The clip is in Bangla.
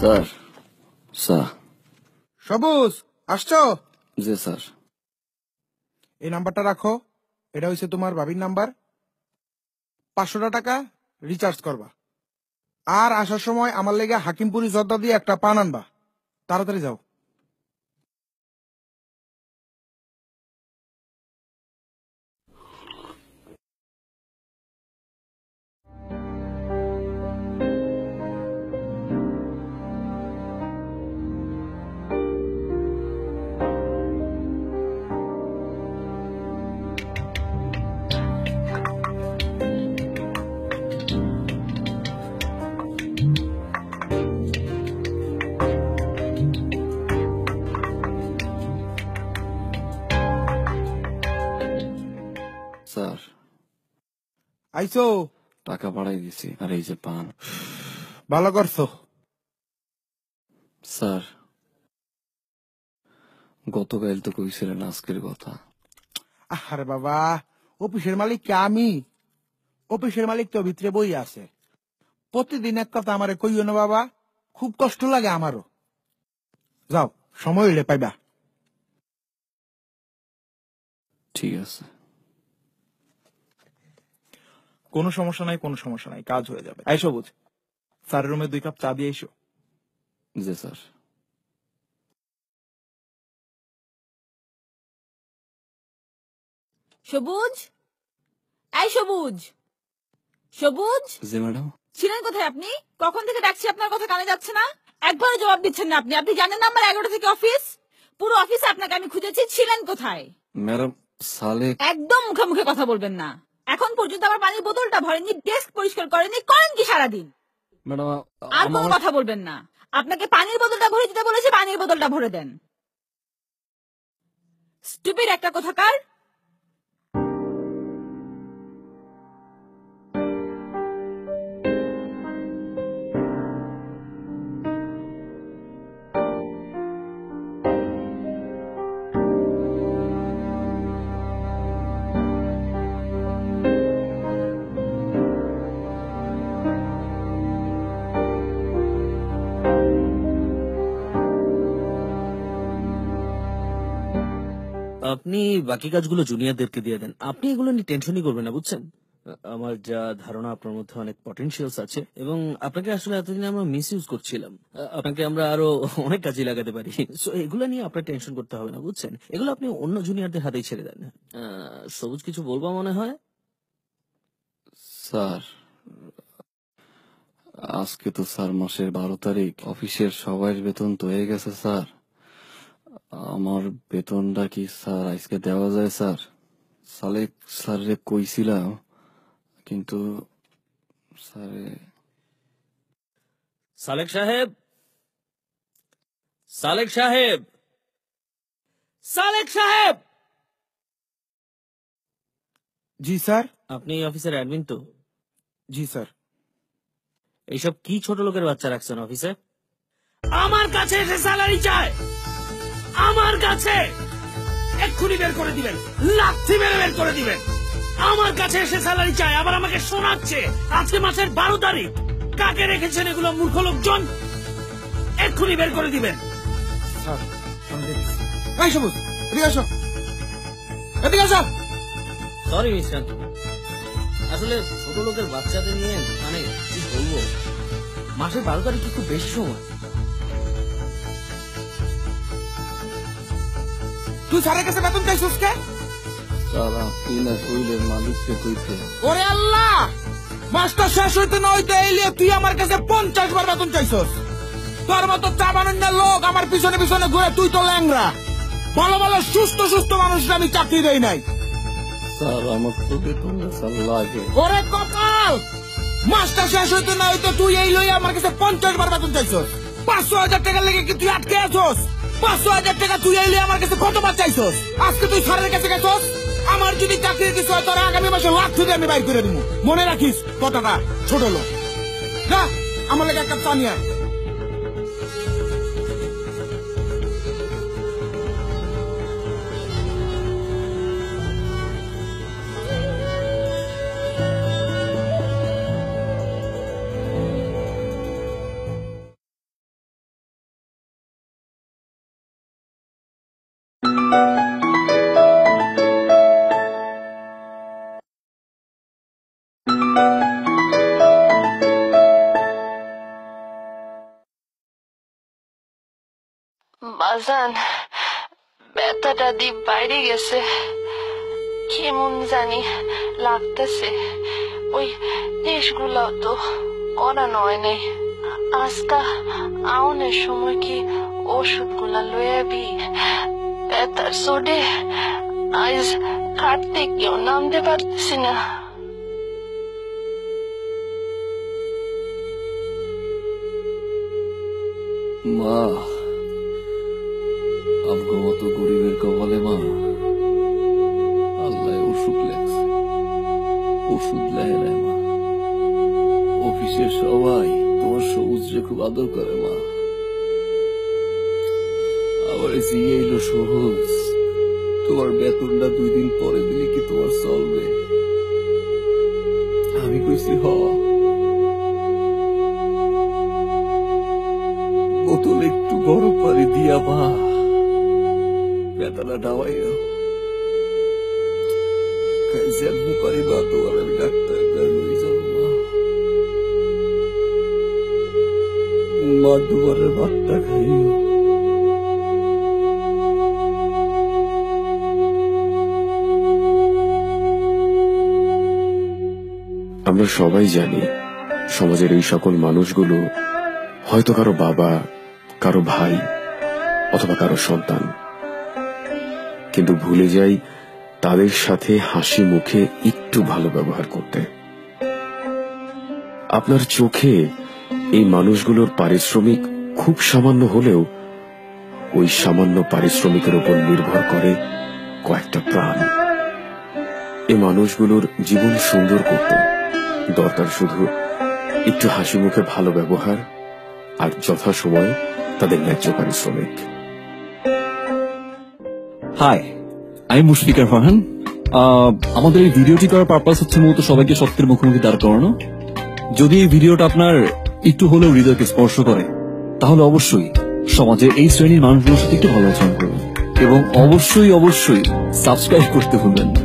স্যার স্যার সবুজ আসছো? জি স্যার। এই নাম্বারটা রাখো, এটা হচ্ছে তোমার ভাবির নাম্বার। 500 টাকা রিচার্জ করবা, আর আসার সময় আমার লেগে হাকিমপুরি জর্দা দিয়ে একটা পান আনবা। তাড়াতাড়ি যাও। স্যার আইসো? টাকা পাঠাই দিছি, আর এই যে পান। ভালো করছো। স্যার গতকাল তো কইছিলেন আজকের কথা। আরে বাবা, অফিসের মালিক কে আমি? অফিসের মালিক তো ভিতরে বই আছে। প্রতিদিন এক কথা আমারে কইও না বাবা, খুব কষ্ট লাগে আমারও। যাও, সময় হইলে পাইবা। ঠিক আছে। কোনো সমস্যা নাই, কোনো সমস্যা নাই, কাজ হয়ে যাবে। আইসো বুঝ, স্যারের রুমে 2 কাপ চা দিয়ে এসো। জি স্যার। সবুজ, এই সবুজ, সবুজ জি ম্যাডাম। ছিলেন কোথায় আপনি? কখন থেকে ডাকছি, আপনার কথা কানে যাচ্ছে না। একবারও জবাব দিচ্ছেন না আপনি। আপনি জানেন না আমার 11টা থেকে অফিস? পুরো অফিসে আপনাকে আমি খুঁজেছি, ছিলেন কোথায়? ম্যাডাম সালে একদম মুখে মুখে কথা বলবেন না। এখন পর্যন্ত আমার পানির বোতলটা ভরেননি, ডেস্ক পরিষ্কার করেননি, করেন কি সারাদিন? ম্যাডাম আর কোনো কথা বলবেন না। আপনাকে পানির বোতলটা ভরে দিতে বলেছি, পানির বোতলটা ভরে দেন। স্টুপিড একটা কোথাকার। আপনি বাকি কাজগুলো জুনিয়রদেরকে দিয়ে দেন, আপনি এগুলো নিয়ে টেনশনই করবেন না, বুঝছেন? আমার যা ধারণা আপনার মধ্যে অনেক পটেনশিয়ালস আছে, এবং আপনাকে আসলে এতদিন আমরা মিস ইউজ করছিলাম। আপনাকে আমরা আরো অনেক কাজে লাগাতে পারি। সো এগুলো নিয়ে আপনার টেনশন করতে হবে না, বুঝছেন? এগুলো আপনি অন্য জুনিয়রদের হাতেই ছেড়ে দেন। সবুজ কিছু বলবো মনে হয়? স্যার আজকে তো স্যার মাসের 12 তারিখ, অফিসের সবার বেতন তো হয়ে গেছে স্যার। আমার বেতনটা কি স্যার আজকে দেওয়া যায় স্যার? সালেক স্যারে কইছিলাম, কিন্তু স্যারে। সালেক সাহেব, সালেক সাহেব, সালেক সাহেব! জি স্যার। আপনি এই অফিসের অ্যাডমিন তো? জি স্যার। এইসব কি ছোট লোকের বাচ্চা রাখছেন অফিসে? আমার কাছে এসে স্যালারি চায়, আমার কাছে! এক্ষুনি বের করে দিবেন, লাথি মেরে বের করে দিবেন। আমার কাছে এসে স্যালারি চায়, আবার আমাকে শোনাচ্ছে আজকে মাসের 12 তারিখ। কাকে রেখেছেন এগুলো মূর্খ লোকজন? এক্ষুনি বের করে দিবেন। স্যার আমি দেখছি। এই সবুজ, এদিকে আসো, এদিকে আসো। সরি মিস্টার, আসলে ছোট লোকের বাচ্চাদের নিয়ে মানে কি বলবো, মাসের 12 তারিখ কি খুব বেশি সময়? তুই স্যারের কাছে বেতন চাইছিস কে? স্যার আপনি না কইলেন মালিককে কইতে। ওরে আল্লাহ, মাসটা শেষ হইতে না হইতে এলিয়ে তুই আমার কাছে 50 বার বেতন চাইছস। তোর মতো চা বানানোর লোক আমার পিছনে পিছনে ঘুরে, তুই তো ল্যাংরা। ভালো ভালো সুস্থ সুস্থ মানুষরা আমি চাকরি দেই নাই। স্যার আমার তো বেতন স্যার লাগে। ওরে কপাল, মাসটা শেষ হইতে না হইতে তুই এই লই আমার কাছে 50 বার বেতন চাইছস। 500,000 টাকা লেগে কি তুই আটকে আছস? 500,000 টাকা তুই এই লই আমার কাছে কতবার চাইছস? আজকে তুই স্যারের কাছে গেছস। আমার যদি চাকরির কিছু হয় তোর আগামী মাসে লাখ থেকে আমি বাইর করে দিব। মনে রাখিস কথাটা, ছোট লোক। যা আমার লেগে একটা চা নিয়ে আয়। বাজান ব্যথাটা দি বাইরে গেছে, কেমন জানি লাগতেছে। ওই টেস্টগুলাও তো করানো হয় নাই। আজকা আউনের সময় কি ওষুধগুলা লয়াবি? ব্যথার চোটে আজ কাটতে কেউ নামতে পারতেছি না। মা, আমগো মতো গরিবের কপালে মা আল্লাহ ওষুধ লেখছে, ওষুধ লেহে নেয় মা। অফিসের সবাই তোমার সবুজরে খুব আদর করে মা। আবার জিগাইল সহজ, তোমার বেতনটা 2 দিন পরে দিলে কি তোমার চলবে? আমি কইছি হ। বোতল একটু গরম পানি দিয়া মা বেতনটা ডাবাইও। যেমনি পারি না তোমার আমি ডাক্তার লই যাবো মা। মা দুবারের ভাতটা খাইও। আমরা সবাই জানি সমাজের এই সকল মানুষগুলো হয়তো কারো বাবা, কারো ভাই অথবা কারো সন্তান, কিন্তু ভুলে যাই তাদের সাথে হাসি মুখে একটু ভালো ব্যবহার করতে। আপনার চোখে এই মানুষগুলোর পারিশ্রমিক খুব সামান্য হলেও ওই সামান্য পারিশ্রমিকের উপর নির্ভর করে কয়েকটা প্রাণ। এই মানুষগুলোর জীবন সুন্দর করতে দরকার শুধু একটু হাসি মুখে ভালো ব্যবহার আর যথাসময়ে তাদের ন্যায্য পারিশ্রমিক। হাই, আমি মুশফিকার ফারহান। আমাদের এই ভিডিওটি করার পারপাস হচ্ছে মূলত সবাইকে সত্যের মুখোমুখি দাঁড় করানো। যদি এই ভিডিওটা আপনার একটু হলেও হৃদয়কে স্পর্শ করে, তাহলে অবশ্যই সমাজের এই শ্রেণীর মানুষগুলোর সাথে একটু ভালো আচরণ করবেন এবং অবশ্যই সাবস্ক্রাইব করতে ভুলবেন না।